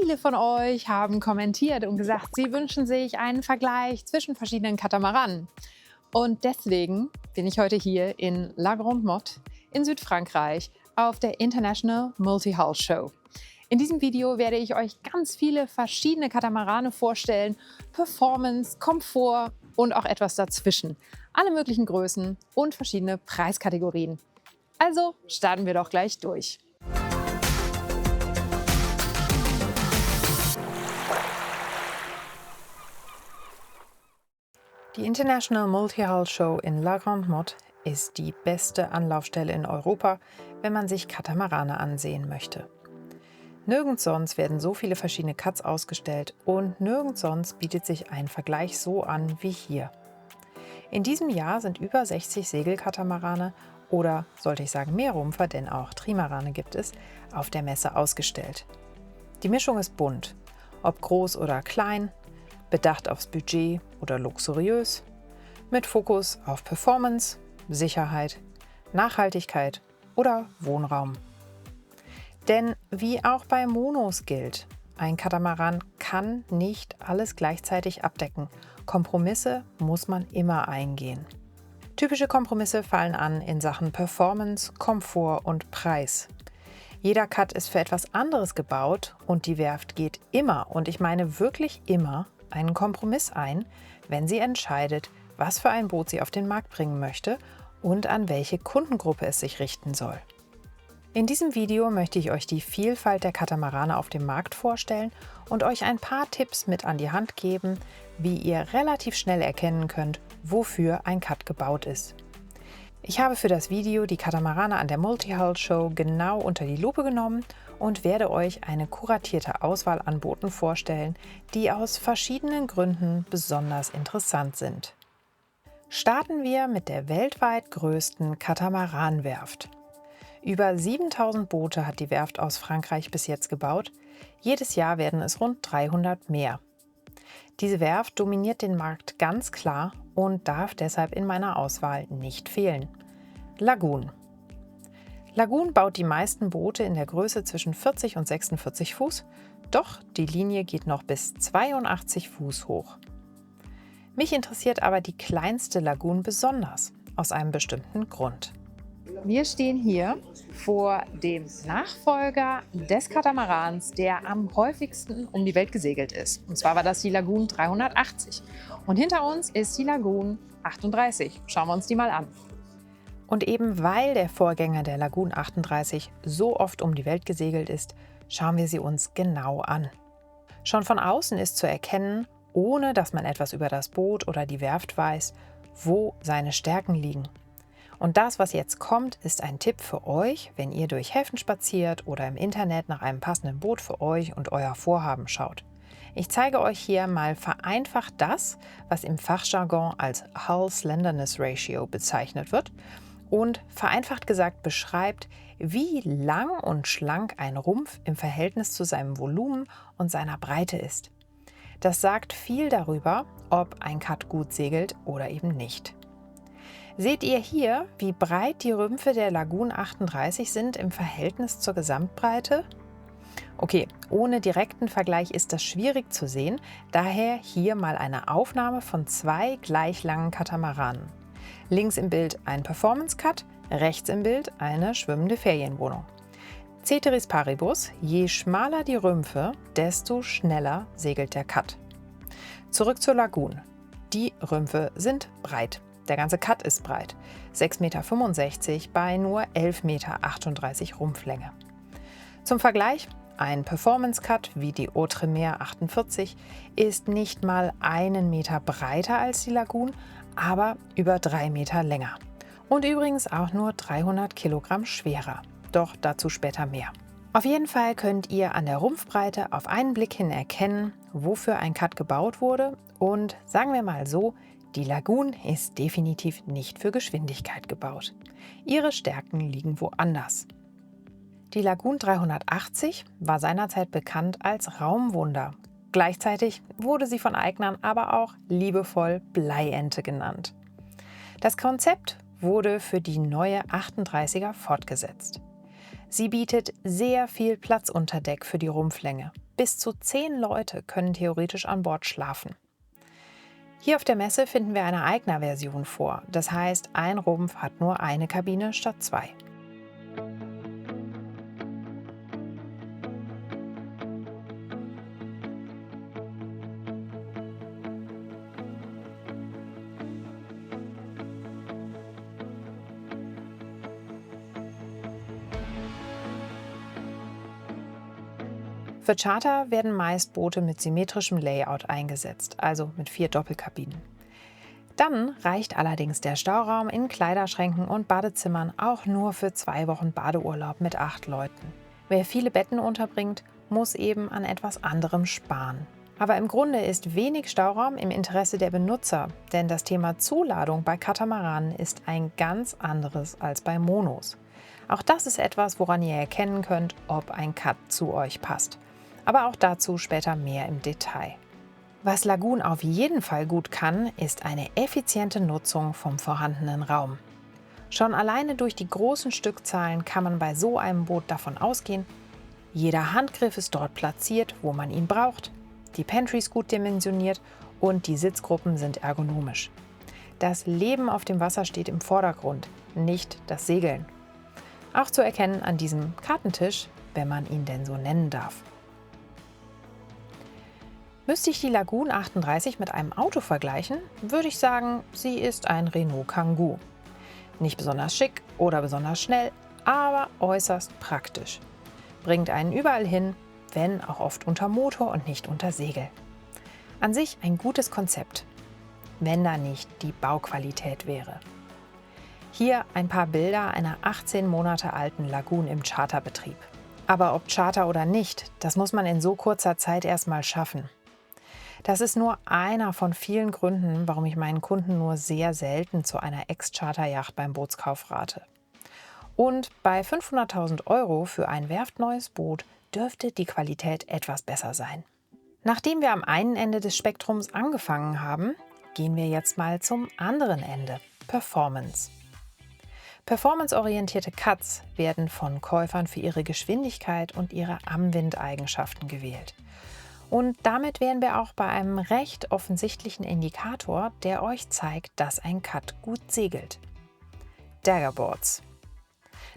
Viele von euch haben kommentiert und gesagt, sie wünschen sich einen Vergleich zwischen verschiedenen Katamaranen. Und deswegen bin ich heute hier in La Grande Motte in Südfrankreich auf der International Multi-Hull Show. In diesem Video werde ich euch ganz viele verschiedene Katamarane vorstellen, Performance, Komfort und auch etwas dazwischen. Alle möglichen Größen und verschiedene Preiskategorien. Also starten wir doch gleich durch. Die International Multi-Hull Show in La Grande Motte ist die beste Anlaufstelle in Europa, wenn man sich Katamarane ansehen möchte. Nirgends sonst werden so viele verschiedene Cuts ausgestellt und nirgends sonst bietet sich ein Vergleich so an wie hier. In diesem Jahr sind über 60 Segelkatamarane oder, sollte ich sagen, Meerrumpfer, denn auch Trimarane gibt es, auf der Messe ausgestellt. Die Mischung ist bunt, ob groß oder klein, bedacht aufs Budget oder luxuriös, mit Fokus auf Performance, Sicherheit, Nachhaltigkeit oder Wohnraum. Denn wie auch bei Monos gilt, ein Katamaran kann nicht alles gleichzeitig abdecken. Kompromisse muss man immer eingehen. Typische Kompromisse fallen an in Sachen Performance, Komfort und Preis. Jeder Cut ist für etwas anderes gebaut und die Werft geht immer, und ich meine wirklich immer, einen Kompromiss ein, wenn sie entscheidet, was für ein Boot sie auf den Markt bringen möchte und an welche Kundengruppe es sich richten soll. In diesem Video möchte ich euch die Vielfalt der Katamarane auf dem Markt vorstellen und euch ein paar Tipps mit an die Hand geben, wie ihr relativ schnell erkennen könnt, wofür ein Cut gebaut ist. Ich habe für das Video die Katamarane an der Multi-Hull Show genau unter die Lupe genommen und werde euch eine kuratierte Auswahl an Booten vorstellen, die aus verschiedenen Gründen besonders interessant sind. Starten wir mit der weltweit größten Katamaranwerft. Über 7000 Boote hat die Werft aus Frankreich bis jetzt gebaut. Jedes Jahr werden es rund 300 mehr. Diese Werft dominiert den Markt ganz klar und darf deshalb in meiner Auswahl nicht fehlen. Lagoon. Lagoon baut die meisten Boote in der Größe zwischen 40 und 46 Fuß, doch die Linie geht noch bis 82 Fuß hoch. Mich interessiert aber die kleinste Lagoon besonders, aus einem bestimmten Grund. Wir stehen hier vor dem Nachfolger des Katamarans, der am häufigsten um die Welt gesegelt ist. Und zwar war das die Lagoon 380. Und hinter uns ist die Lagoon 38. Schauen wir uns die mal an. Und eben weil der Vorgänger der Lagoon 38 so oft um die Welt gesegelt ist, schauen wir sie uns genau an. Schon von außen ist zu erkennen, ohne dass man etwas über das Boot oder die Werft weiß, wo seine Stärken liegen. Und das, was jetzt kommt, ist ein Tipp für euch, wenn ihr durch Häfen spaziert oder im Internet nach einem passenden Boot für euch und euer Vorhaben schaut. Ich zeige euch hier mal vereinfacht das, was im Fachjargon als Hull Slenderness Ratio bezeichnet wird und vereinfacht gesagt beschreibt, wie lang und schlank ein Rumpf im Verhältnis zu seinem Volumen und seiner Breite ist. Das sagt viel darüber, ob ein Cut gut segelt oder eben nicht. Seht ihr hier, wie breit die Rümpfe der Lagoon 38 sind im Verhältnis zur Gesamtbreite? Okay, ohne direkten Vergleich ist das schwierig zu sehen, daher hier mal eine Aufnahme von zwei gleich langen Katamaranen. Links im Bild ein Performance-Cut, rechts im Bild eine schwimmende Ferienwohnung. Ceteris paribus, je schmaler die Rümpfe, desto schneller segelt der Cut. Zurück zur Lagoon. Die Rümpfe sind breit. Der ganze Cut ist breit, 6,65 Meter bei nur 11,38 Meter Rumpflänge. Zum Vergleich, ein Performance-Cut wie die Outremer 48 ist nicht mal einen Meter breiter als die Lagoon, aber über 3 Meter länger. Und übrigens auch nur 300 Kilogramm schwerer. Doch dazu später mehr. Auf jeden Fall könnt ihr an der Rumpfbreite auf einen Blick hin erkennen, wofür ein Cut gebaut wurde, und sagen wir mal so, die Lagoon ist definitiv nicht für Geschwindigkeit gebaut. Ihre Stärken liegen woanders. Die Lagoon 380 war seinerzeit bekannt als Raumwunder. Gleichzeitig wurde sie von Eignern aber auch liebevoll Bleiente genannt. Das Konzept wurde für die neue 38er fortgesetzt. Sie bietet sehr viel Platz unter Deck für die Rumpflänge. Bis zu 10 Leute können theoretisch an Bord schlafen. Hier auf der Messe finden wir eine Eigner-Version vor. Das heißt, ein Rumpf hat nur eine Kabine statt 2. Für Charter werden meist Boote mit symmetrischem Layout eingesetzt, also mit 4 Doppelkabinen. Dann reicht allerdings der Stauraum in Kleiderschränken und Badezimmern auch nur für 2 Wochen Badeurlaub mit 8 Leuten. Wer viele Betten unterbringt, muss eben an etwas anderem sparen. Aber im Grunde ist wenig Stauraum im Interesse der Benutzer, denn das Thema Zuladung bei Katamaranen ist ein ganz anderes als bei Monos. Auch das ist etwas, woran ihr erkennen könnt, ob ein Cut zu euch passt. Aber auch dazu später mehr im Detail. Was Lagoon auf jeden Fall gut kann, ist eine effiziente Nutzung vom vorhandenen Raum. Schon alleine durch die großen Stückzahlen kann man bei so einem Boot davon ausgehen, jeder Handgriff ist dort platziert, wo man ihn braucht, die Pantry ist gut dimensioniert und die Sitzgruppen sind ergonomisch. Das Leben auf dem Wasser steht im Vordergrund, nicht das Segeln. Auch zu erkennen an diesem Kartentisch, wenn man ihn denn so nennen darf. Müsste ich die Lagoon 38 mit einem Auto vergleichen, würde ich sagen, sie ist ein Renault Kangoo. Nicht besonders schick oder besonders schnell, aber äußerst praktisch. Bringt einen überall hin, wenn auch oft unter Motor und nicht unter Segel. An sich ein gutes Konzept, wenn da nicht die Bauqualität wäre. Hier ein paar Bilder einer 18 Monate alten Lagoon im Charterbetrieb. Aber ob Charter oder nicht, das muss man in so kurzer Zeit erstmal schaffen. Das ist nur einer von vielen Gründen, warum ich meinen Kunden nur sehr selten zu einer Ex-Charterjacht beim Bootskauf rate. Und bei 500.000 € für ein werftneues Boot dürfte die Qualität etwas besser sein. Nachdem wir am einen Ende des Spektrums angefangen haben, gehen wir jetzt mal zum anderen Ende, Performance. Performanceorientierte Cuts werden von Käufern für ihre Geschwindigkeit und ihre Amwindeigenschaften gewählt. Und damit wären wir auch bei einem recht offensichtlichen Indikator, der euch zeigt, dass ein Cut gut segelt. Daggerboards.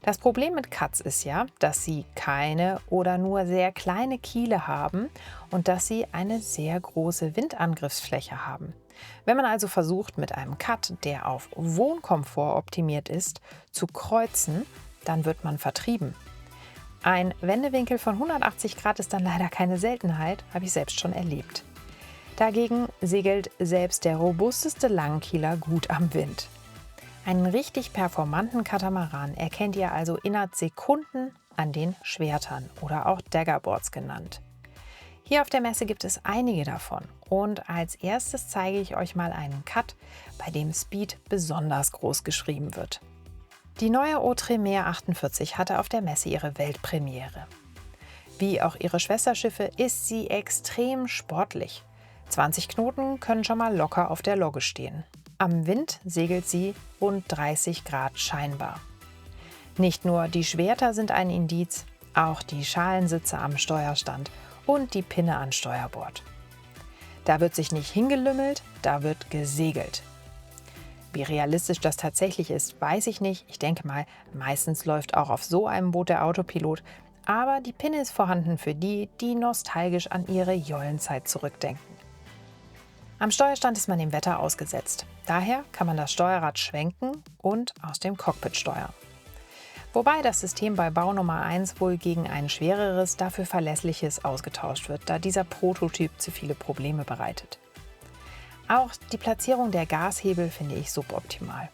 Das Problem mit Cuts ist ja, dass sie keine oder nur sehr kleine Kiele haben und dass sie eine sehr große Windangriffsfläche haben. Wenn man also versucht, mit einem Cut, der auf Wohnkomfort optimiert ist, zu kreuzen, dann wird man vertrieben. Ein Wendewinkel von 180 Grad ist dann leider keine Seltenheit, habe ich selbst schon erlebt. Dagegen segelt selbst der robusteste Langkieler gut am Wind. Einen richtig performanten Katamaran erkennt ihr also innerhalb Sekunden an den Schwertern oder auch Daggerboards genannt. Hier auf der Messe gibt es einige davon und als erstes zeige ich euch mal einen Cut, bei dem Speed besonders groß geschrieben wird. Die neue Outremer 48 hatte auf der Messe ihre Weltpremiere. Wie auch ihre Schwesterschiffe ist sie extrem sportlich. 20 Knoten können schon mal locker auf der Logge stehen. Am Wind segelt sie rund 30 Grad scheinbar. Nicht nur die Schwerter sind ein Indiz, auch die Schalensitze am Steuerstand und die Pinne an Steuerbord. Da wird sich nicht hingelümmelt, da wird gesegelt. Wie realistisch das tatsächlich ist, weiß ich nicht. Ich denke mal, meistens läuft auch auf so einem Boot der Autopilot. Aber die Pinne ist vorhanden für die, die nostalgisch an ihre Jollenzeit zurückdenken. Am Steuerstand ist man dem Wetter ausgesetzt. Daher kann man das Steuerrad schwenken und aus dem Cockpit steuern. Wobei das System bei Bau Nummer 1 wohl gegen ein schwereres, dafür verlässliches ausgetauscht wird, da dieser Prototyp zu viele Probleme bereitet. Auch die Platzierung der Gashebel finde ich suboptimal.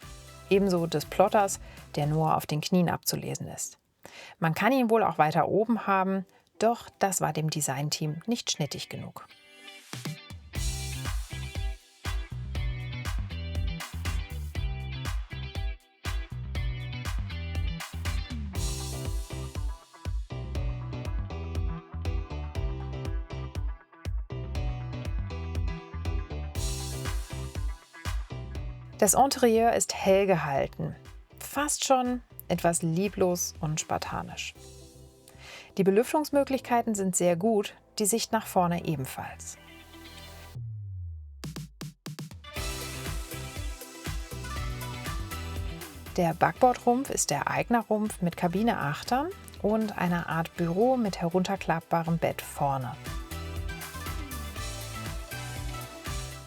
Ebenso des Plotters, der nur auf den Knien abzulesen ist. Man kann ihn wohl auch weiter oben haben, doch das war dem Designteam nicht schnittig genug. Das Interieur ist hell gehalten, fast schon etwas lieblos und spartanisch. Die Belüftungsmöglichkeiten sind sehr gut, die Sicht nach vorne ebenfalls. Der Backbordrumpf ist der Eigner-Rumpf mit Kabine-Achtern und einer Art Büro mit herunterklappbarem Bett vorne.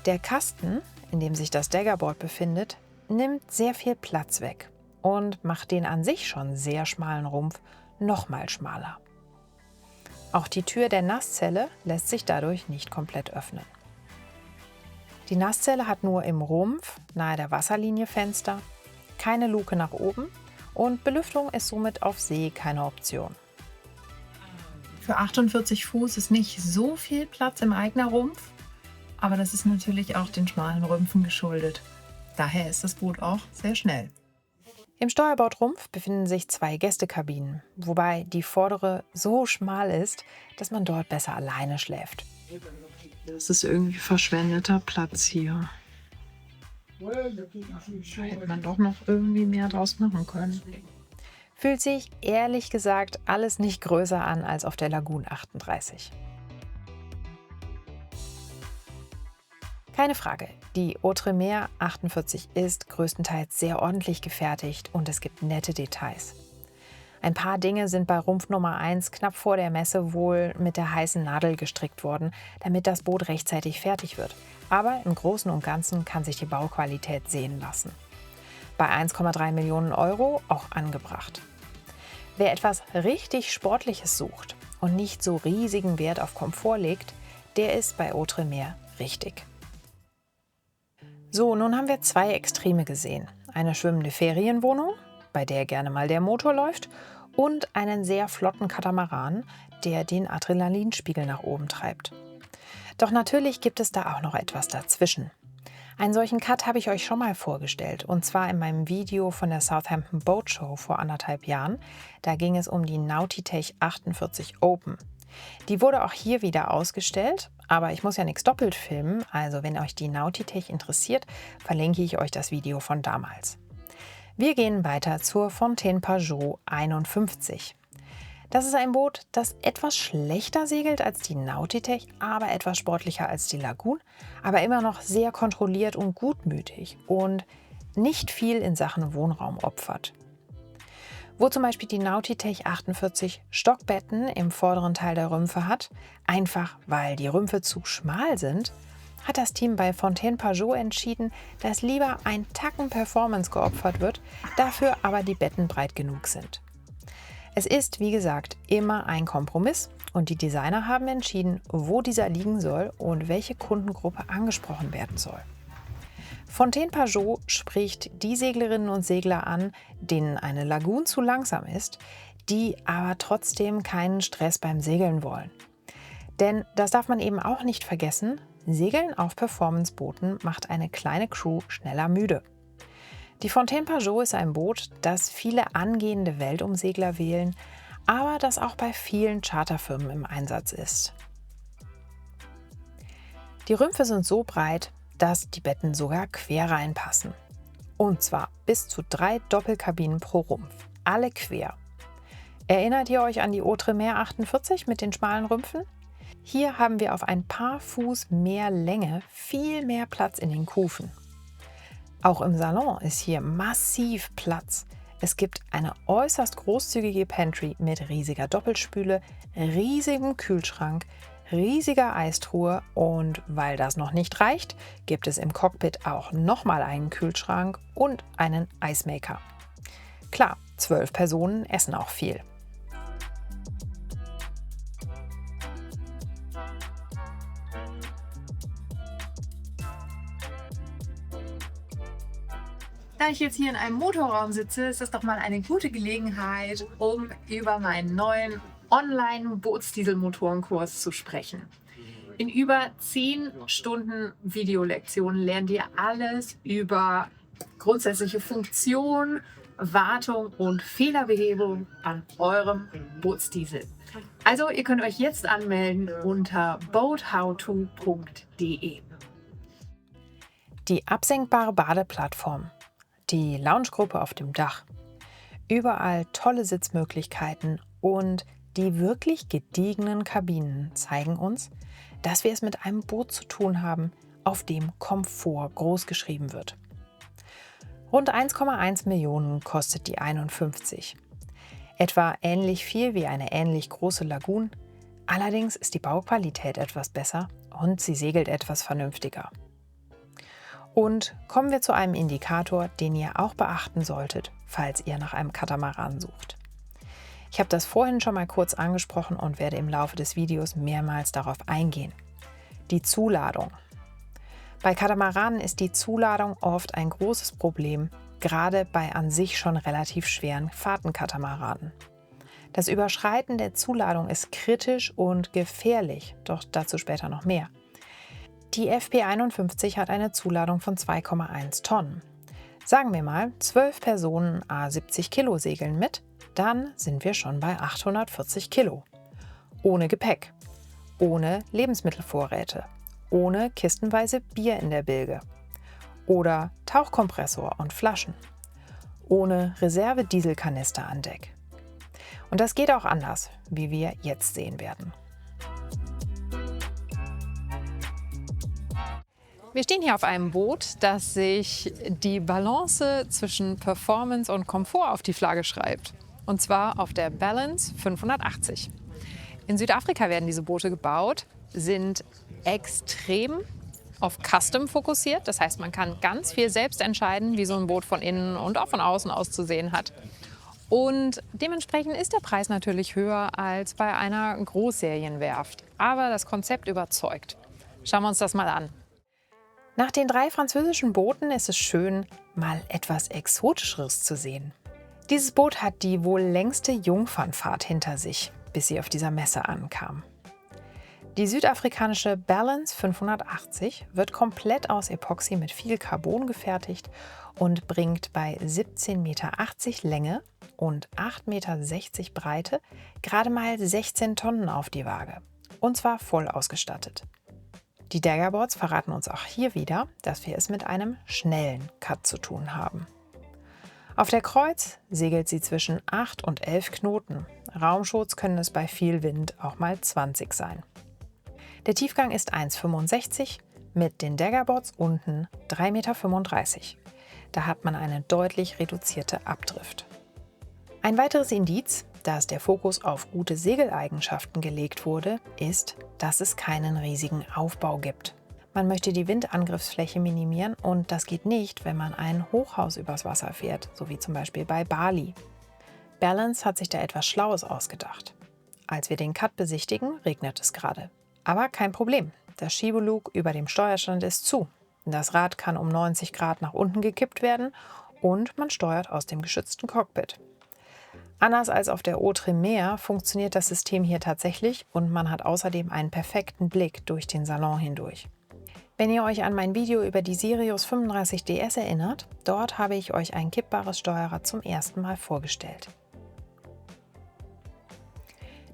Der Kasten, in dem sich das Daggerboard befindet, nimmt sehr viel Platz weg und macht den an sich schon sehr schmalen Rumpf nochmal schmaler. Auch die Tür der Nasszelle lässt sich dadurch nicht komplett öffnen. Die Nasszelle hat nur im Rumpf, nahe der Wasserlinie, Fenster, keine Luke nach oben und Belüftung ist somit auf See keine Option. Für 48 Fuß ist nicht so viel Platz im Eigner-Rumpf, aber das ist natürlich auch den schmalen Rümpfen geschuldet. Daher ist das Boot auch sehr schnell. Im Steuerbordrumpf befinden sich 2 Gästekabinen, wobei die vordere so schmal ist, dass man dort besser alleine schläft. Das ist irgendwie verschwendeter Platz hier. Da hätte man doch noch irgendwie mehr draus machen können. Fühlt sich ehrlich gesagt alles nicht größer an als auf der Lagoon 38. Keine Frage, die Outremer 48 ist größtenteils sehr ordentlich gefertigt und es gibt nette Details. Ein paar Dinge sind bei Rumpf Nummer 1 knapp vor der Messe wohl mit der heißen Nadel gestrickt worden, damit das Boot rechtzeitig fertig wird. Aber im Großen und Ganzen kann sich die Bauqualität sehen lassen. Bei 1,3 Millionen Euro auch angebracht. Wer etwas richtig Sportliches sucht und nicht so riesigen Wert auf Komfort legt, der ist bei Outremer richtig. So, nun haben wir 2 Extreme gesehen. Eine schwimmende Ferienwohnung, bei der gerne mal der Motor läuft, und einen sehr flotten Katamaran, der den Adrenalinspiegel nach oben treibt. Doch natürlich gibt es da auch noch etwas dazwischen. Einen solchen Cut habe ich euch schon mal vorgestellt, und zwar in meinem Video von der Southampton Boat Show vor 1,5 Jahren. Da ging es um die Nautitech 48 Open. Die wurde auch hier wieder ausgestellt, aber ich muss ja nichts doppelt filmen, also wenn euch die Nautitech interessiert, verlinke ich euch das Video von damals. Wir gehen weiter zur Fountaine Pajot 51. Das ist ein Boot, das etwas schlechter segelt als die Nautitech, aber etwas sportlicher als die Lagoon, aber immer noch sehr kontrolliert und gutmütig und nicht viel in Sachen Wohnraum opfert. Wo zum Beispiel die Nautitech 48 Stockbetten im vorderen Teil der Rümpfe hat, einfach weil die Rümpfe zu schmal sind, hat das Team bei Fountaine Pajot entschieden, dass lieber ein Tacken Performance geopfert wird, dafür aber die Betten breit genug sind. Es ist, wie gesagt, immer ein Kompromiss und die Designer haben entschieden, wo dieser liegen soll und welche Kundengruppe angesprochen werden soll. Fountaine Pajot spricht die Seglerinnen und Segler an, denen eine Lagoon zu langsam ist, die aber trotzdem keinen Stress beim Segeln wollen. Denn das darf man eben auch nicht vergessen, Segeln auf Performancebooten macht eine kleine Crew schneller müde. Die Fountaine Pajot ist ein Boot, das viele angehende Weltumsegler wählen, aber das auch bei vielen Charterfirmen im Einsatz ist. Die Rümpfe sind so breit, dass die Betten sogar quer reinpassen. Und zwar bis zu 3 Doppelkabinen pro Rumpf, alle quer. Erinnert ihr euch an die Outremer 48 mit den schmalen Rümpfen? Hier haben wir auf ein paar Fuß mehr Länge viel mehr Platz in den Kufen. Auch im Salon ist hier massiv Platz. Es gibt eine äußerst großzügige Pantry mit riesiger Doppelspüle, riesigem Kühlschrank, riesiger Eistruhe und weil das noch nicht reicht, gibt es im Cockpit auch nochmal einen Kühlschrank und einen Eismaker. Klar, 12 Personen essen auch viel. Da ich jetzt hier in einem Motorraum sitze, ist das doch mal eine gute Gelegenheit, um über meinen neuen Online-Bootsdieselmotorenkurs zu sprechen. In über 10 Stunden Videolektionen lernt ihr alles über grundsätzliche Funktion, Wartung und Fehlerbehebung an eurem Bootsdiesel. Also ihr könnt euch jetzt anmelden unter boathowto.de. Die absenkbare Badeplattform, die Loungegruppe auf dem Dach, überall tolle Sitzmöglichkeiten und Die wirklich gediegenen Kabinen zeigen uns, dass wir es mit einem Boot zu tun haben, auf dem Komfort großgeschrieben wird. Rund 1,1 Millionen kostet die 51. Etwa ähnlich viel wie eine ähnlich große Lagoon. Allerdings ist die Bauqualität etwas besser und sie segelt etwas vernünftiger. Und kommen wir zu einem Indikator, den ihr auch beachten solltet, falls ihr nach einem Katamaran sucht. Ich habe das vorhin schon mal kurz angesprochen und werde im Laufe des Videos mehrmals darauf eingehen. Die Zuladung. Bei Katamaranen ist die Zuladung oft ein großes Problem, gerade bei an sich schon relativ schweren Fahrtenkatamaranen. Das Überschreiten der Zuladung ist kritisch und gefährlich, doch dazu später noch mehr. Die FP 51 hat eine Zuladung von 2,1 Tonnen. Sagen wir mal, 12 Personen à 70 Kilo segeln mit, dann sind wir schon bei 840 Kilo. Ohne Gepäck, ohne Lebensmittelvorräte, ohne kistenweise Bier in der Bilge oder Tauchkompressor und Flaschen, ohne Reserve-Dieselkanister an Deck. Und das geht auch anders, wie wir jetzt sehen werden. Wir stehen hier auf einem Boot, das sich die Balance zwischen Performance und Komfort auf die Flagge schreibt. Und zwar auf der Balance 580. In Südafrika werden diese Boote gebaut, sind extrem auf Custom fokussiert. Das heißt, man kann ganz viel selbst entscheiden, wie so ein Boot von innen und auch von außen auszusehen hat. Und dementsprechend ist der Preis natürlich höher als bei einer Großserienwerft. Aber das Konzept überzeugt. Schauen wir uns das mal an. Nach den 3 französischen Booten ist es schön, mal etwas Exotischeres zu sehen. Dieses Boot hat die wohl längste Jungfernfahrt hinter sich, bis sie auf dieser Messe ankam. Die südafrikanische Balance 580 wird komplett aus Epoxy mit viel Carbon gefertigt und bringt bei 17,80 Meter Länge und 8,60 Meter Breite gerade mal 16 Tonnen auf die Waage. Und zwar voll ausgestattet. Die Daggerboards verraten uns auch hier wieder, dass wir es mit einem schnellen Cut zu tun haben. Auf der Kreuz segelt sie zwischen 8 und 11 Knoten. Raumschutz können es bei viel Wind auch mal 20 sein. Der Tiefgang ist 1,65 mit den Daggerboards unten 3,35 Meter. Da hat man eine deutlich reduzierte Abdrift. Ein weiteres Indiz, dass der Fokus auf gute Segeleigenschaften gelegt wurde, ist, dass es keinen riesigen Aufbau gibt. Man möchte die Windangriffsfläche minimieren und das geht nicht, wenn man ein Hochhaus übers Wasser fährt, so wie zum Beispiel bei Bali. Balance hat sich da etwas Schlaues ausgedacht. Als wir den Cut besichtigen, regnet es gerade. Aber kein Problem, das Schiebelug über dem Steuerstand ist zu. Das Rad kann um 90 Grad nach unten gekippt werden und man steuert aus dem geschützten Cockpit. Anders als auf der Outremer funktioniert das System hier tatsächlich und man hat außerdem einen perfekten Blick durch den Salon hindurch. Wenn ihr euch an mein Video über die Sirius 35 DS erinnert, dort habe ich euch ein kippbares Steuerrad zum ersten Mal vorgestellt.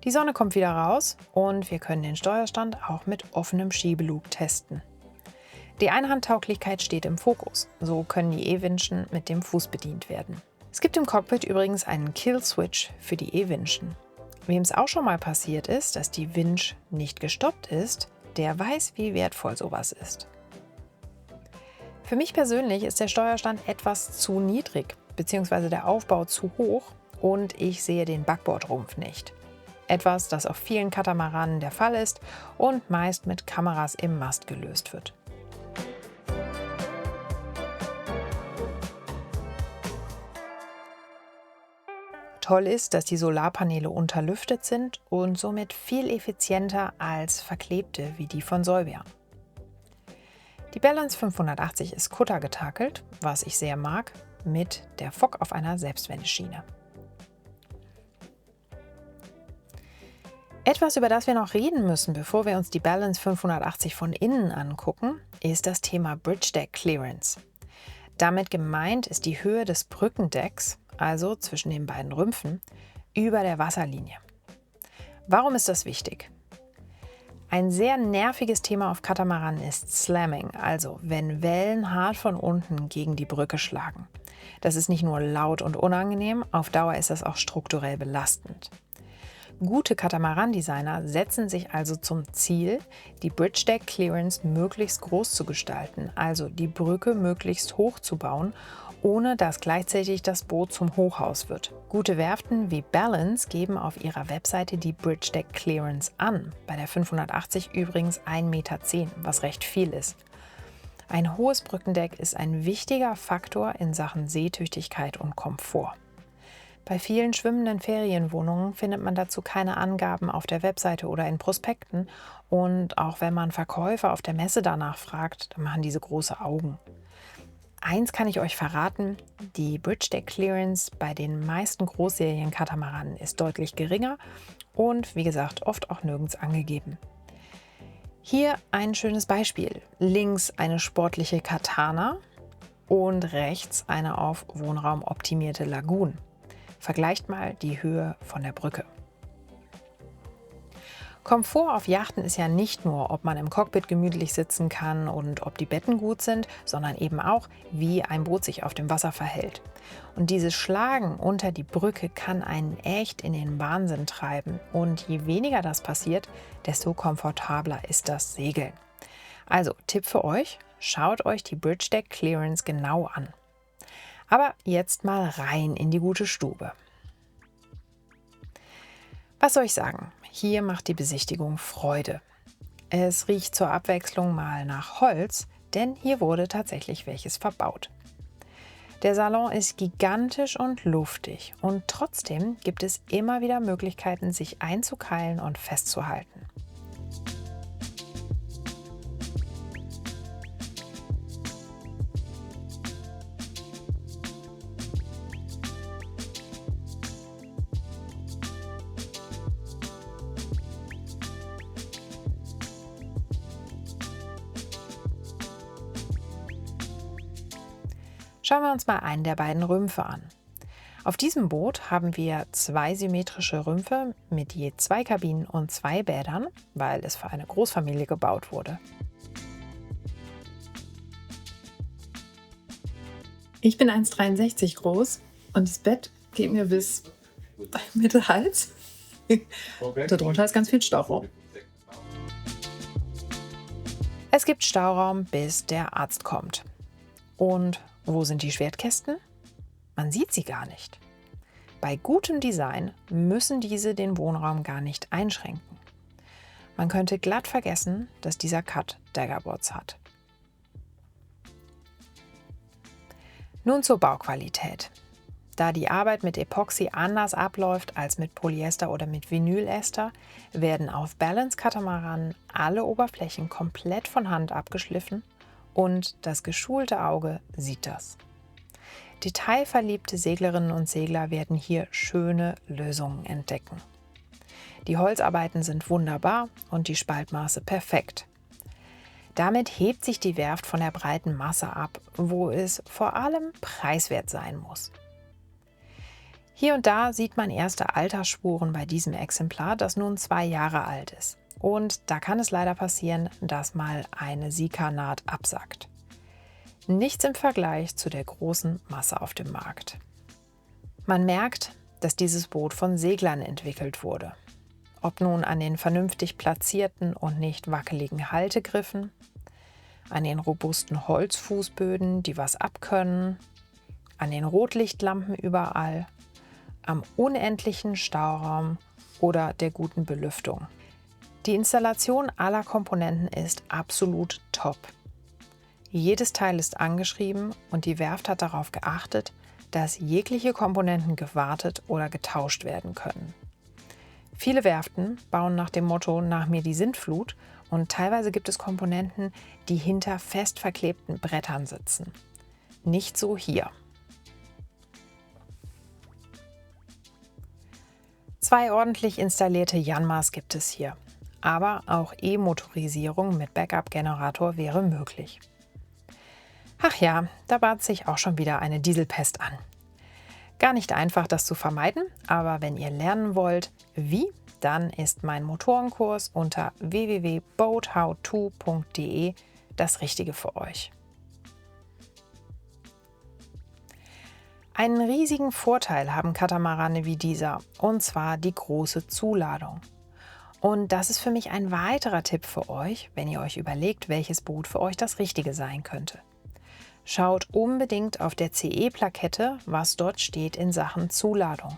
Die Sonne kommt wieder raus und wir können den Steuerstand auch mit offenem Schiebelug testen. Die Einhandtauglichkeit steht im Fokus, so können die E-Winschen mit dem Fuß bedient werden. Es gibt im Cockpit übrigens einen Kill-Switch für die E-Winschen. Wem es auch schon mal passiert ist, dass die Winch nicht gestoppt ist, der weiß, wie wertvoll sowas ist. Für mich persönlich ist der Steuerstand etwas zu niedrig, bzw. der Aufbau zu hoch und ich sehe den Backbordrumpf nicht. Etwas, das auf vielen Katamaranen der Fall ist und meist mit Kameras im Mast gelöst wird. Toll ist, dass die Solarpaneele unterlüftet sind und somit viel effizienter als verklebte wie die von Solbia. Die Balance 580 ist kuttergetakelt, was ich sehr mag, mit der Fock auf einer Selbstwendeschiene. Etwas, über das wir noch reden müssen, bevor wir uns die Balance 580 von innen angucken, ist das Thema Bridge Deck Clearance. Damit gemeint ist die Höhe des Brückendecks, also zwischen den beiden Rümpfen, über der Wasserlinie. Warum ist das wichtig? Ein sehr nerviges Thema auf Katamaranen ist Slamming, also wenn Wellen hart von unten gegen die Brücke schlagen. Das ist nicht nur laut und unangenehm, auf Dauer ist das auch strukturell belastend. Gute Katamaran-Designer setzen sich also zum Ziel, die Bridge Deck Clearance möglichst groß zu gestalten, also die Brücke möglichst hoch zu bauen, ohne dass gleichzeitig das Boot zum Hochhaus wird. Gute Werften wie Balance geben auf ihrer Webseite die Bridge Deck Clearance an, bei der 580 übrigens 1,10 Meter, was recht viel ist. Ein hohes Brückendeck ist ein wichtiger Faktor in Sachen Seetüchtigkeit und Komfort. Bei vielen schwimmenden Ferienwohnungen findet man dazu keine Angaben auf der Webseite oder in Prospekten, und auch wenn man Verkäufer auf der Messe danach fragt, dann machen diese große Augen. Eins kann ich euch verraten: Die Bridge Deck Clearance bei den meisten Großserien-Katamaranen ist deutlich geringer und wie gesagt oft auch nirgends angegeben. Hier ein schönes Beispiel. Links eine sportliche Katana und rechts eine auf Wohnraum optimierte Lagoon. Vergleicht mal die Höhe von der Brücke. Komfort auf Yachten ist ja nicht nur, ob man im Cockpit gemütlich sitzen kann und ob die Betten gut sind, sondern eben auch, wie ein Boot sich auf dem Wasser verhält. Und dieses Schlagen unter die Brücke kann einen echt in den Wahnsinn treiben. Und je weniger das passiert, desto komfortabler ist das Segeln. Also Tipp für euch: Schaut euch die Bridge Deck Clearance genau an. Aber jetzt mal rein in die gute Stube. Was soll ich sagen? Hier macht die Besichtigung Freude. Es riecht zur Abwechslung mal nach Holz, denn hier wurde tatsächlich welches verbaut. Der Salon ist gigantisch und luftig und trotzdem gibt es immer wieder Möglichkeiten, sich einzukeilen und festzuhalten. Schauen wir uns mal einen der beiden Rümpfe an. Auf diesem Boot haben wir 2 symmetrische Rümpfe mit je 2 Kabinen und 2 Bädern, weil es für eine Großfamilie gebaut wurde. Ich bin 1,63 groß und das Bett geht mir bis Mitte Hals. Darunter ist ganz viel Stauraum. Es gibt Stauraum, bis der Arzt kommt. Und wo sind die Schwertkästen? Man sieht sie gar nicht. Bei gutem Design müssen diese den Wohnraum gar nicht einschränken. Man könnte glatt vergessen, dass dieser Cut Daggerboards hat. Nun zur Bauqualität. Da die Arbeit mit Epoxy anders abläuft als mit Polyester oder mit Vinylester, werden auf Balance-Katamaranen alle Oberflächen komplett von Hand abgeschliffen und das geschulte Auge sieht das. Detailverliebte Seglerinnen und Segler werden hier schöne Lösungen entdecken. Die Holzarbeiten sind wunderbar und die Spaltmaße perfekt. Damit hebt sich die Werft von der breiten Masse ab, wo es vor allem preiswert sein muss. Hier und da sieht man erste Altersspuren bei diesem Exemplar, das nun 2 Jahre alt ist. Und da kann es leider passieren, dass mal eine Sika-Naht absackt. Nichts im Vergleich zu der großen Masse auf dem Markt. Man merkt, dass dieses Boot von Seglern entwickelt wurde. Ob nun an den vernünftig platzierten und nicht wackeligen Haltegriffen, an den robusten Holzfußböden, die was abkönnen, an den Rotlichtlampen überall, am unendlichen Stauraum oder der guten Belüftung. Die Installation aller Komponenten ist absolut top. Jedes Teil ist angeschrieben und die Werft hat darauf geachtet, dass jegliche Komponenten gewartet oder getauscht werden können. Viele Werften bauen nach dem Motto „Nach mir die Sintflut" und teilweise gibt es Komponenten, die hinter fest verklebten Brettern sitzen. Nicht so hier. 2 ordentlich installierte Yanmars gibt es hier. Aber auch E-Motorisierung mit Backup-Generator wäre möglich. Ach ja, da bahnt sich auch schon wieder eine Dieselpest an. Gar nicht einfach, das zu vermeiden, aber wenn ihr lernen wollt, wie, dann ist mein Motorenkurs unter Einen riesigen Vorteil haben Katamarane wie dieser, und zwar die große Zuladung. Und das ist für mich ein weiterer Tipp für euch, wenn ihr euch überlegt, welches Boot für euch das Richtige sein könnte. Schaut unbedingt auf der CE-Plakette, was dort steht in Sachen Zuladung.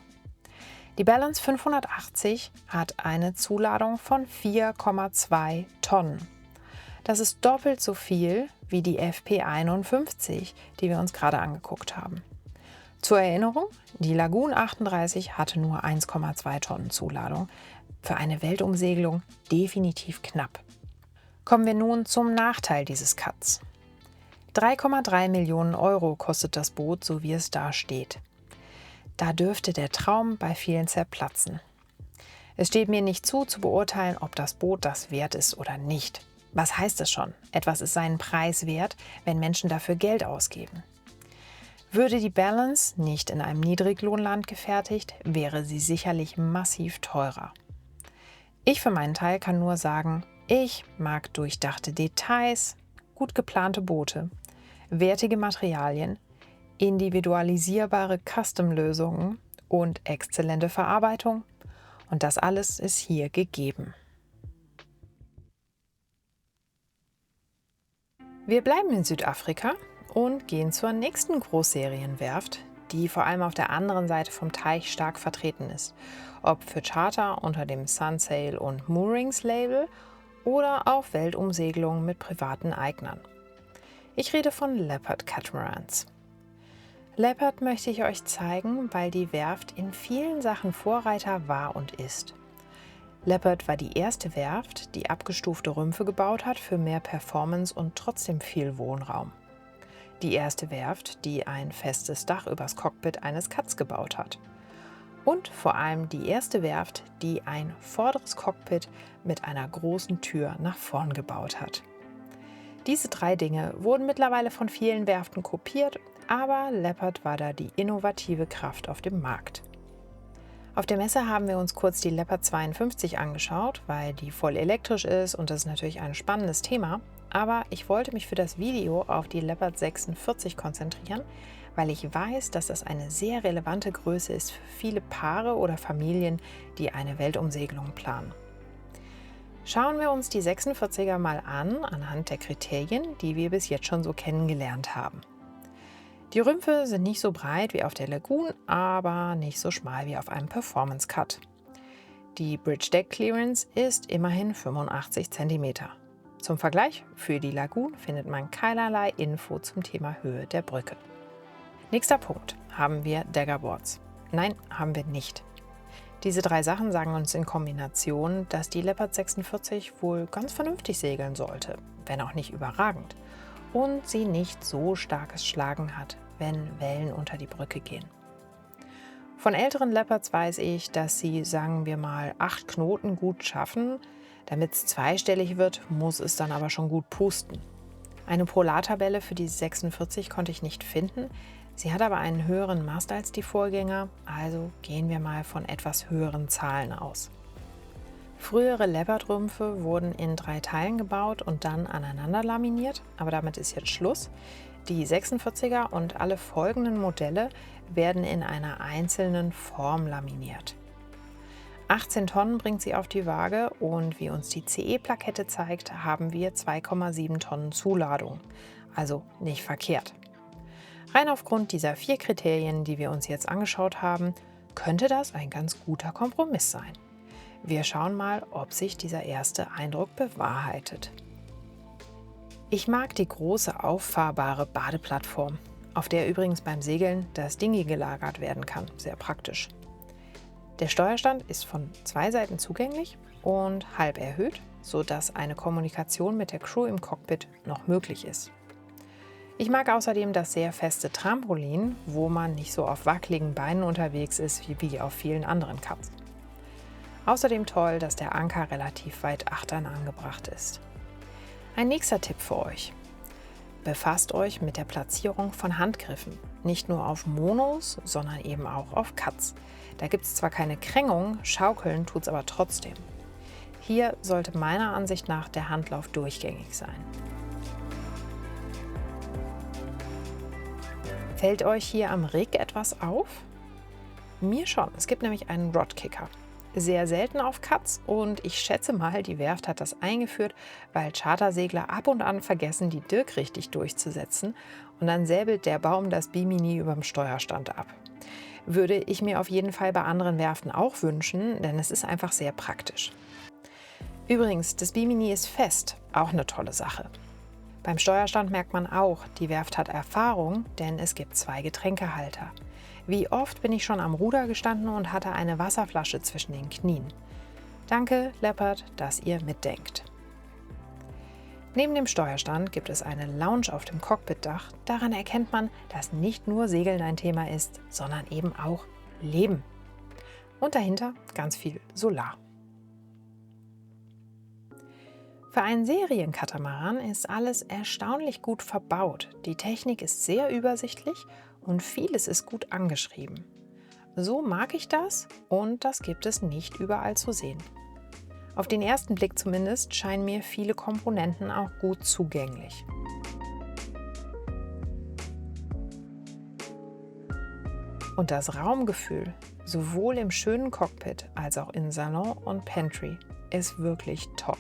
Die Balance 580 hat eine Zuladung von 4,2 Tonnen. Das ist doppelt so viel wie die FP51, die wir uns gerade angeguckt haben. Zur Erinnerung, die Lagoon 38 hatte nur 1,2 Tonnen Zuladung. Für eine Weltumsegelung definitiv knapp. Kommen wir nun zum Nachteil dieses Cuts. 3,3 Millionen Euro kostet das Boot, so wie es da steht. Da dürfte der Traum bei vielen zerplatzen. Es steht mir nicht zu beurteilen, ob das Boot das wert ist oder nicht. Was heißt es schon? Etwas ist seinen Preis wert, wenn Menschen dafür Geld ausgeben. Würde die Balance nicht in einem Niedriglohnland gefertigt, wäre sie sicherlich massiv teurer. Ich für meinen Teil kann nur sagen, ich mag durchdachte Details, gut geplante Boote, wertige Materialien, individualisierbare Custom-Lösungen und exzellente Verarbeitung. Und das alles ist hier gegeben. Wir bleiben in Südafrika und gehen zur nächsten Großserienwerft, die vor allem auf der anderen Seite vom Teich stark vertreten ist. Ob für Charter unter dem Sunsail und Moorings Label oder auf Weltumsegelungen mit privaten Eignern. Ich rede von Leopard Catamarans. Leopard möchte ich euch zeigen, weil die Werft in vielen Sachen Vorreiter war und ist. Leopard war die erste Werft, die abgestufte Rümpfe gebaut hat für mehr Performance und trotzdem viel Wohnraum. Die erste Werft, die ein festes Dach übers Cockpit eines Cuts gebaut hat. Und vor allem die erste Werft, die ein vorderes Cockpit mit einer großen Tür nach vorn gebaut hat. Diese 3 Dinge wurden mittlerweile von vielen Werften kopiert, aber Leopard war da die innovative Kraft auf dem Markt. Auf der Messe haben wir uns kurz die Leopard 52 angeschaut, weil die voll elektrisch ist und das ist natürlich ein spannendes Thema. Aber ich wollte mich für das Video auf die Leopard 46 konzentrieren, weil ich weiß, dass das eine sehr relevante Größe ist für viele Paare oder Familien, die eine Weltumsegelung planen. Schauen wir uns die 46er mal an, anhand der Kriterien, die wir bis jetzt schon so kennengelernt haben. Die Rümpfe sind nicht so breit wie auf der Lagoon, aber nicht so schmal wie auf einem Performance Cut. Die Bridge Deck Clearance ist immerhin 85 cm. Zum Vergleich, für die Lagoon findet man keinerlei Info zum Thema Höhe der Brücke. Nächster Punkt, haben wir Daggerboards? Nein, haben wir nicht. Diese 3 Sachen sagen uns in Kombination, dass die Leopard 46 wohl ganz vernünftig segeln sollte, wenn auch nicht überragend, und sie nicht so starkes Schlagen hat, wenn Wellen unter die Brücke gehen. Von älteren Leopards weiß ich, dass sie, sagen wir mal, 8 Knoten gut schaffen. Damit es zweistellig wird, muss es dann aber schon gut pusten. Eine Polartabelle für die 46 konnte ich nicht finden. Sie hat aber einen höheren Mast als die Vorgänger, also gehen wir mal von etwas höheren Zahlen aus. Frühere Leopard-Rümpfe wurden in 3 Teilen gebaut und dann aneinander laminiert, aber damit ist jetzt Schluss. Die 46er und alle folgenden Modelle werden in einer einzelnen Form laminiert. 18 Tonnen bringt sie auf die Waage und wie uns die CE-Plakette zeigt, haben wir 2,7 Tonnen Zuladung, also nicht verkehrt. Rein aufgrund dieser 4 Kriterien, die wir uns jetzt angeschaut haben, könnte das ein ganz guter Kompromiss sein. Wir schauen mal, ob sich dieser erste Eindruck bewahrheitet. Ich mag die große auffahrbare Badeplattform, auf der übrigens beim Segeln das Dinghy gelagert werden kann, sehr praktisch. Der Steuerstand ist von 2 Seiten zugänglich und halb erhöht, sodass eine Kommunikation mit der Crew im Cockpit noch möglich ist. Ich mag außerdem das sehr feste Trampolin, wo man nicht so auf wackeligen Beinen unterwegs ist wie auf vielen anderen Cuts. Außerdem toll, dass der Anker relativ weit achtern angebracht ist. Ein nächster Tipp für euch. Befasst euch mit der Platzierung von Handgriffen. Nicht nur auf Monos, sondern eben auch auf Cuts. Da gibt es zwar keine Krängung, schaukeln tut es aber trotzdem. Hier sollte meiner Ansicht nach der Handlauf durchgängig sein. Fällt euch hier am Rig etwas auf? Mir schon. Es gibt nämlich einen Rodkicker. Sehr selten auf Cuts und ich schätze mal, die Werft hat das eingeführt, weil Chartersegler ab und an vergessen, die Dirk richtig durchzusetzen und dann säbelt der Baum das Bimini überm Steuerstand ab. Würde ich mir auf jeden Fall bei anderen Werften auch wünschen, denn es ist einfach sehr praktisch. Übrigens, das Bimini ist fest, auch eine tolle Sache. Beim Steuerstand merkt man auch, die Werft hat Erfahrung, denn es gibt 2 Getränkehalter. Wie oft bin ich schon am Ruder gestanden und hatte eine Wasserflasche zwischen den Knien. Danke, Leopard, dass ihr mitdenkt. Neben dem Steuerstand gibt es eine Lounge auf dem Cockpitdach. Daran erkennt man, dass nicht nur Segeln ein Thema ist, sondern eben auch Leben. Und dahinter ganz viel Solar. Für einen Serienkatamaran ist alles erstaunlich gut verbaut. Die Technik ist sehr übersichtlich und vieles ist gut angeschrieben. So mag ich das und das gibt es nicht überall zu sehen. Auf den ersten Blick zumindest scheinen mir viele Komponenten auch gut zugänglich. Und das Raumgefühl, sowohl im schönen Cockpit als auch in Salon und Pantry, ist wirklich top.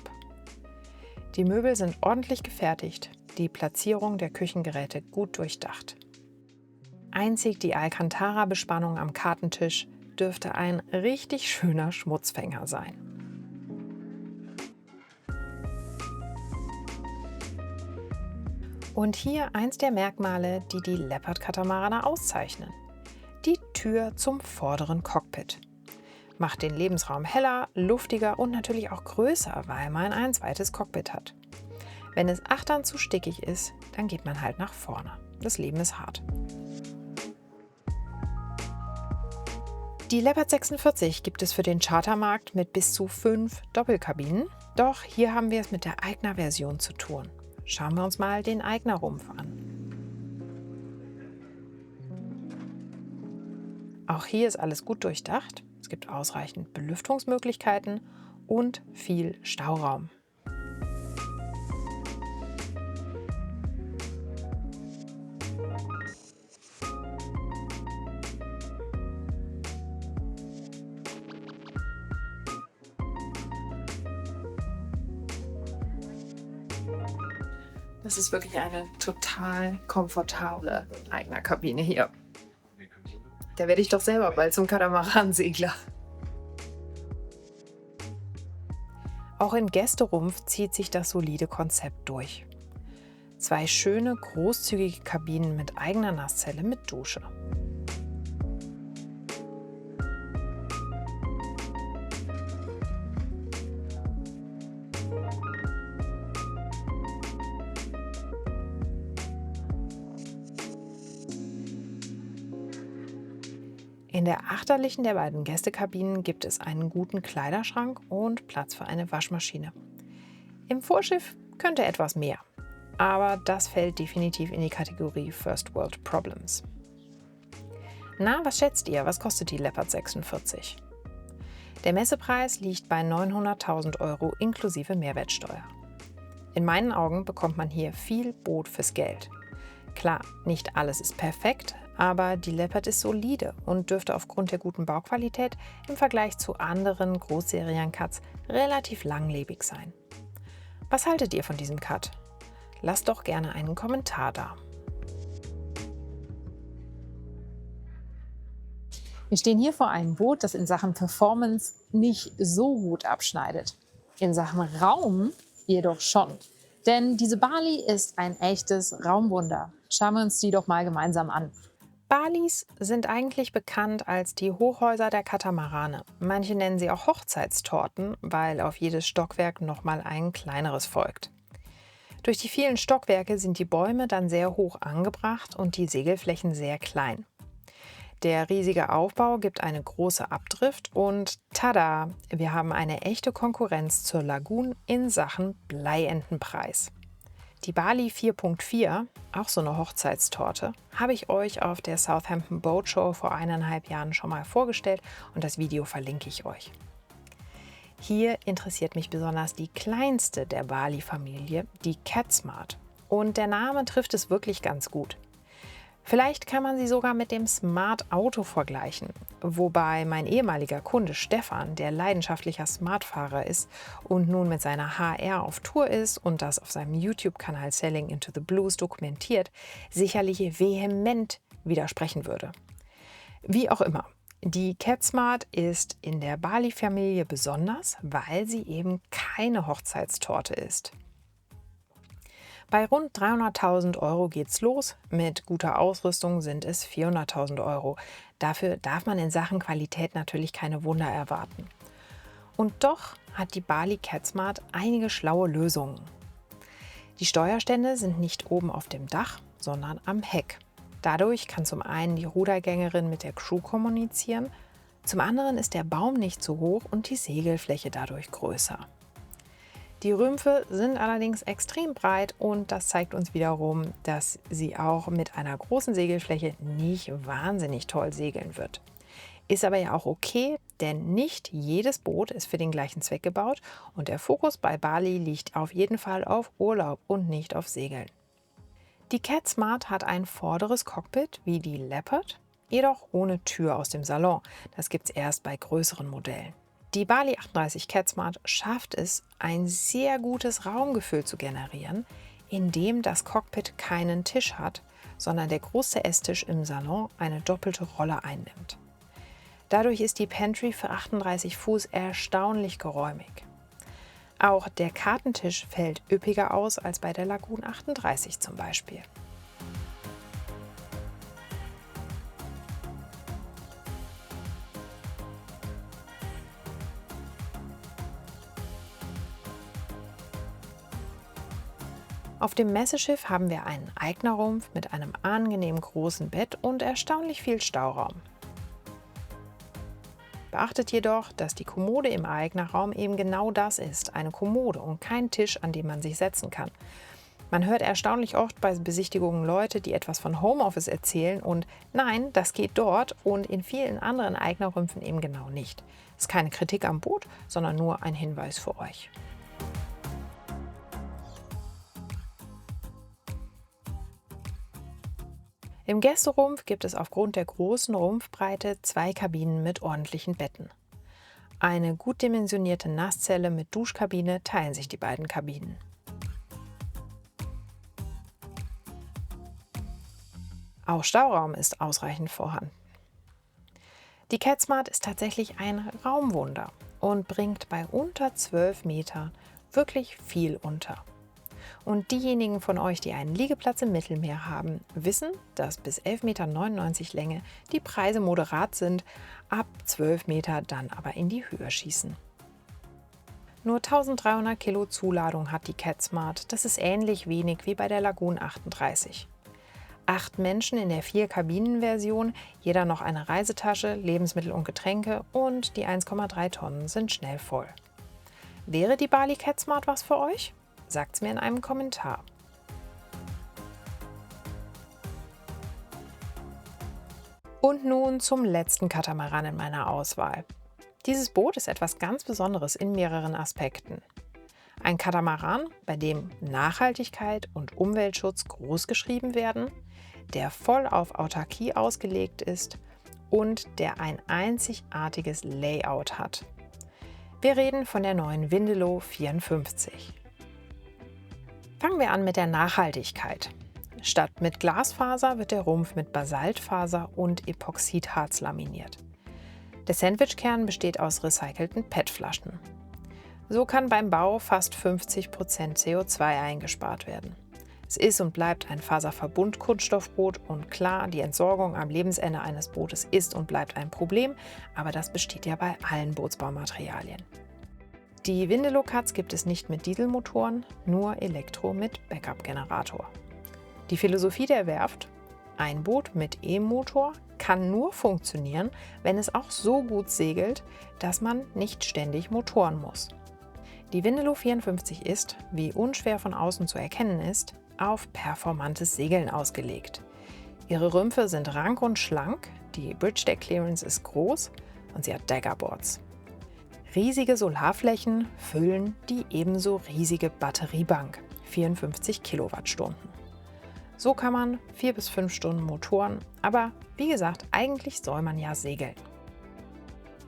Die Möbel sind ordentlich gefertigt, die Platzierung der Küchengeräte gut durchdacht. Einzig die Alcantara-Bespannung am Kartentisch dürfte ein richtig schöner Schmutzfänger sein. Und hier eins der Merkmale, die die Leopard-Katamarane auszeichnen: die Tür zum vorderen Cockpit. Macht den Lebensraum heller, luftiger und natürlich auch größer, weil man ein zweites Cockpit hat. Wenn es achtern zu stickig ist, dann geht man halt nach vorne. Das Leben ist hart. Die Leopard 46 gibt es für den Chartermarkt mit bis zu 5 Doppelkabinen. Doch hier haben wir es mit der Eigner-Version zu tun. Schauen wir uns mal den Eigner-Rumpf an. Auch hier ist alles gut durchdacht. Es gibt ausreichend Belüftungsmöglichkeiten und viel Stauraum. Das ist wirklich eine total komfortable Eigner-Kabine hier. Da werde ich doch selber bald zum Katamaran-Segler. Auch im Gästerumpf zieht sich das solide Konzept durch. 2 schöne, großzügige Kabinen mit eigener Nasszelle mit Dusche. In der achterlichen der beiden Gästekabinen gibt es einen guten Kleiderschrank und Platz für eine Waschmaschine. Im Vorschiff könnte etwas mehr, aber das fällt definitiv in die Kategorie First World Problems. Na, was schätzt ihr? Was kostet die Leopard 46? Der Messepreis liegt bei 900.000 € inklusive Mehrwertsteuer. In meinen Augen bekommt man hier viel Boot fürs Geld. Klar, nicht alles ist perfekt, aber die Leopard ist solide und dürfte aufgrund der guten Bauqualität im Vergleich zu anderen Großserien-Cuts relativ langlebig sein. Was haltet ihr von diesem Cut? Lasst doch gerne einen Kommentar da. Wir stehen hier vor einem Boot, das in Sachen Performance nicht so gut abschneidet. In Sachen Raum jedoch schon. Denn diese Bali ist ein echtes Raumwunder. Schauen wir uns die doch mal gemeinsam an. Balis sind eigentlich bekannt als die Hochhäuser der Katamarane. Manche nennen sie auch Hochzeitstorten, weil auf jedes Stockwerk nochmal ein kleineres folgt. Durch die vielen Stockwerke sind die Bäume dann sehr hoch angebracht und die Segelflächen sehr klein. Der riesige Aufbau gibt eine große Abdrift und tada, wir haben eine echte Konkurrenz zur Lagoon in Sachen Bleientenpreis. Die Bali 4.4, auch so eine Hochzeitstorte, habe ich euch auf der Southampton Boat Show vor 1,5 Jahren schon mal vorgestellt und das Video verlinke ich euch. Hier interessiert mich besonders die kleinste der Bali-Familie, die Catsmart. Und der Name trifft es wirklich ganz gut. Vielleicht kann man sie sogar mit dem Smart Auto vergleichen, wobei mein ehemaliger Kunde Stefan, der leidenschaftlicher Smartfahrer ist und nun mit seiner HR auf Tour ist und das auf seinem YouTube-Kanal Selling into the Blues dokumentiert, sicherlich vehement widersprechen würde. Wie auch immer, die CatSmart ist in der Bali-Familie besonders, weil sie eben keine Hochzeitstorte ist. Bei rund 300.000 € geht's los. Mit guter Ausrüstung sind es 400.000 €. Dafür darf man in Sachen Qualität natürlich keine Wunder erwarten. Und doch hat die Bali CatSmart einige schlaue Lösungen. Die Steuerstände sind nicht oben auf dem Dach, sondern am Heck. Dadurch kann zum einen die Rudergängerin mit der Crew kommunizieren, zum anderen ist der Baum nicht zu hoch und die Segelfläche dadurch größer. Die Rümpfe sind allerdings extrem breit und das zeigt uns wiederum, dass sie auch mit einer großen Segelfläche nicht wahnsinnig toll segeln wird. Ist aber ja auch okay, denn nicht jedes Boot ist für den gleichen Zweck gebaut und der Fokus bei Bali liegt auf jeden Fall auf Urlaub und nicht auf Segeln. Die CatSmart hat ein vorderes Cockpit wie die Leopard, jedoch ohne Tür aus dem Salon. Das gibt es erst bei größeren Modellen. Die Bali 38 CatSmart schafft es, ein sehr gutes Raumgefühl zu generieren, indem das Cockpit keinen Tisch hat, sondern der große Esstisch im Salon eine doppelte Rolle einnimmt. Dadurch ist die Pantry für 38 Fuß erstaunlich geräumig. Auch der Kartentisch fällt üppiger aus als bei der Lagoon 38 zum Beispiel. Auf dem Messeschiff haben wir einen Eignerrumpf mit einem angenehm großen Bett und erstaunlich viel Stauraum. Beachtet jedoch, dass die Kommode im Eignerraum eben genau das ist, eine Kommode und kein Tisch, an dem man sich setzen kann. Man hört erstaunlich oft bei Besichtigungen Leute, die etwas von Homeoffice erzählen und nein, das geht dort und in vielen anderen Eignerrümpfen eben genau nicht. Das ist keine Kritik am Boot, sondern nur ein Hinweis für euch. Im Gästerumpf gibt es aufgrund der großen Rumpfbreite 2 Kabinen mit ordentlichen Betten. Eine gut dimensionierte Nasszelle mit Duschkabine teilen sich die beiden Kabinen. Auch Stauraum ist ausreichend vorhanden. Die CatSmart ist tatsächlich ein Raumwunder und bringt bei unter 12 Metern wirklich viel unter. Und diejenigen von euch, die einen Liegeplatz im Mittelmeer haben, wissen, dass bis 11,99 Meter Länge die Preise moderat sind, ab 12 Meter dann aber in die Höhe schießen. Nur 1300 Kilo Zuladung hat die CatSmart, das ist ähnlich wenig wie bei der Lagoon 38. 8 Menschen in der 4-Kabinen-Version, jeder noch eine Reisetasche, Lebensmittel und Getränke und die 1,3 Tonnen sind schnell voll. Wäre die Bali CatSmart was für euch? Sagt's mir in einem Kommentar. Und nun zum letzten Katamaran in meiner Auswahl. Dieses Boot ist etwas ganz Besonderes in mehreren Aspekten. Ein Katamaran, bei dem Nachhaltigkeit und Umweltschutz großgeschrieben werden, der voll auf Autarkie ausgelegt ist und der ein einzigartiges Layout hat. Wir reden von der neuen Vindelo 54. Fangen wir an mit der Nachhaltigkeit. Statt mit Glasfaser wird der Rumpf mit Basaltfaser und Epoxidharz laminiert. Der Sandwichkern besteht aus recycelten PET-Flaschen. So kann beim Bau fast 50% CO2 eingespart werden. Es ist und bleibt ein Faserverbund-Kunststoffboot und klar, die Entsorgung am Lebensende eines Bootes ist und bleibt ein Problem, aber das besteht ja bei allen Bootsbaumaterialien. Die Vindelo Cats gibt es nicht mit Dieselmotoren, nur Elektro mit Backup-Generator. Die Philosophie der Werft: ein Boot mit E-Motor kann nur funktionieren, wenn es auch so gut segelt, dass man nicht ständig motoren muss. Die Vindelo 54 ist, wie unschwer von außen zu erkennen ist, auf performantes Segeln ausgelegt. Ihre Rümpfe sind rank und schlank, die Bridge Deck Clearance ist groß und sie hat Daggerboards. Riesige Solarflächen füllen die ebenso riesige Batteriebank, 54 Kilowattstunden. So kann man 4 bis 5 Stunden motoren, aber wie gesagt, eigentlich soll man ja segeln.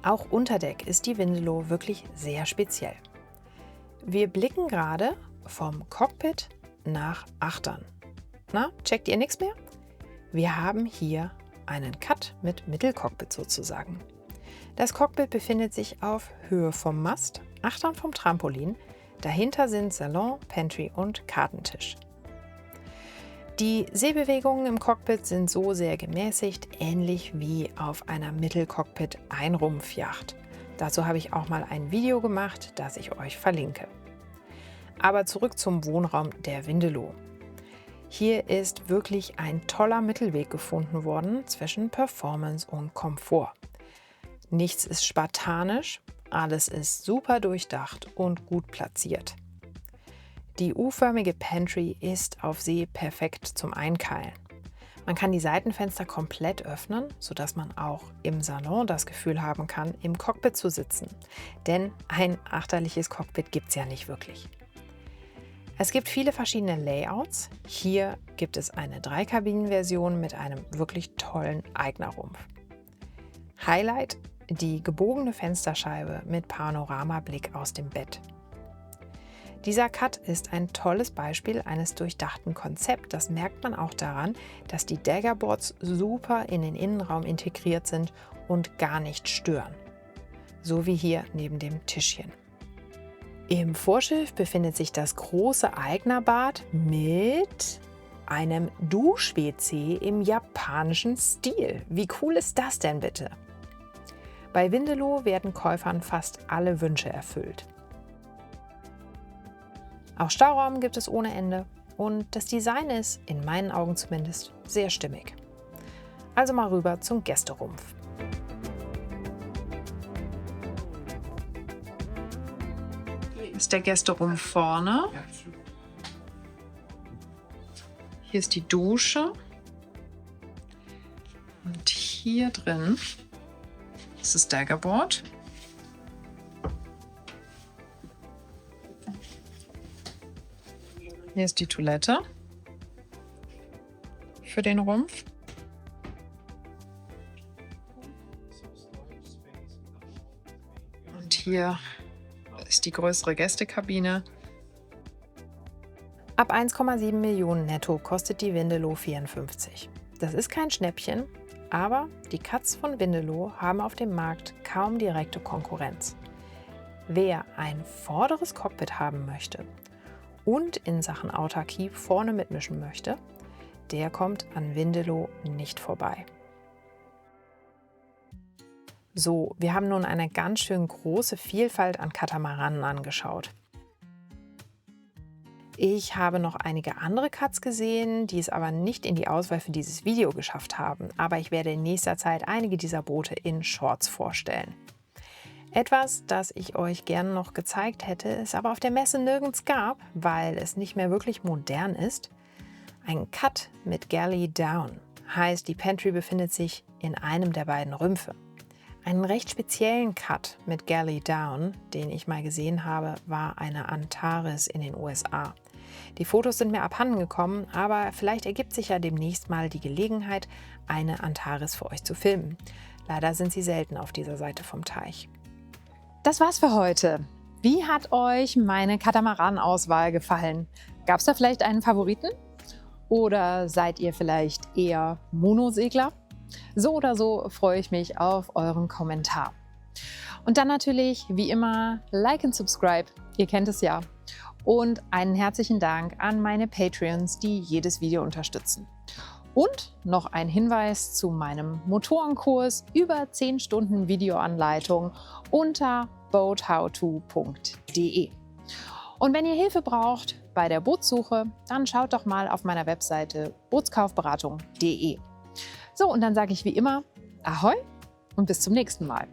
Auch unter Deck ist die Vindelo wirklich sehr speziell. Wir blicken gerade vom Cockpit nach Achtern. Na, checkt ihr nichts mehr? Wir haben hier einen Cut mit Mittelcockpit sozusagen. Das Cockpit befindet sich auf Höhe vom Mast, Achtern vom Trampolin. Dahinter sind Salon, Pantry und Kartentisch. Die Sehbewegungen im Cockpit sind so sehr gemäßigt, ähnlich wie auf einer Mittelcockpit-Einrumpfjacht. Dazu habe ich auch mal ein Video gemacht, das ich euch verlinke. Aber zurück zum Wohnraum der Vindelo. Hier ist wirklich ein toller Mittelweg gefunden worden zwischen Performance und Komfort. Nichts ist spartanisch, alles ist super durchdacht und gut platziert. Die U-förmige Pantry ist auf See perfekt zum Einkeilen. Man kann die Seitenfenster komplett öffnen, sodass man auch im Salon das Gefühl haben kann, im Cockpit zu sitzen. Denn ein achterliches Cockpit gibt es ja nicht wirklich. Es gibt viele verschiedene Layouts. Hier gibt es eine 3-Kabinen-Version mit einem wirklich tollen Eignerrumpf. Highlight: die gebogene Fensterscheibe mit Panoramablick aus dem Bett. Dieser Cut ist ein tolles Beispiel eines durchdachten Konzepts. Das merkt man auch daran, dass die Daggerboards super in den Innenraum integriert sind und gar nicht stören. So wie hier neben dem Tischchen. Im Vorschiff befindet sich das große Eignerbad mit einem Dusch-WC im japanischen Stil. Wie cool ist das denn bitte? Bei Vindelo werden Käufern fast alle Wünsche erfüllt. Auch Stauraum gibt es ohne Ende und das Design ist, in meinen Augen zumindest, sehr stimmig. Also mal rüber zum Gästerumpf. Hier ist der Gästerumpf vorne. Hier ist die Dusche. Und hier drin ist das Daggerboard. Hier ist die Toilette für den Rumpf. Und hier ist die größere Gästekabine. Ab 1,7 Millionen netto kostet die Vindelo 54. Das ist kein Schnäppchen, aber die Cuts von Vindelo haben auf dem Markt kaum direkte Konkurrenz. Wer ein vorderes Cockpit haben möchte und in Sachen Autarkie vorne mitmischen möchte, der kommt an Vindelo nicht vorbei. So, wir haben nun eine ganz schön große Vielfalt an Katamaranen angeschaut. Ich habe noch einige andere Cuts gesehen, die es aber nicht in die Auswahl für dieses Video geschafft haben. Aber ich werde in nächster Zeit einige dieser Boote in Shorts vorstellen. Etwas, das ich euch gerne noch gezeigt hätte, es aber auf der Messe nirgends gab, weil es nicht mehr wirklich modern ist. Ein Cut mit Galley Down. Heißt, die Pantry befindet sich in einem der beiden Rümpfe. Einen recht speziellen Cut mit Galley Down, den ich mal gesehen habe, war eine Antares in den USA. Die Fotos sind mir abhanden gekommen, aber vielleicht ergibt sich ja demnächst mal die Gelegenheit, eine Antares für euch zu filmen. Leider sind sie selten auf dieser Seite vom Teich. Das war's für heute. Wie hat euch meine Katamaran-Auswahl gefallen? Gab es da vielleicht einen Favoriten? Oder seid ihr vielleicht eher Monosegler? So oder so freue ich mich auf euren Kommentar. Und dann natürlich, wie immer, Like und Subscribe, ihr kennt es ja. Und einen herzlichen Dank an meine Patreons, die jedes Video unterstützen. Und noch ein Hinweis zu meinem Motorenkurs über 10 Stunden Videoanleitung unter boathowto.de. Und wenn ihr Hilfe braucht bei der Bootssuche, dann schaut doch mal auf meiner Webseite bootskaufberatung.de. So, und dann sage ich wie immer Ahoi und bis zum nächsten Mal.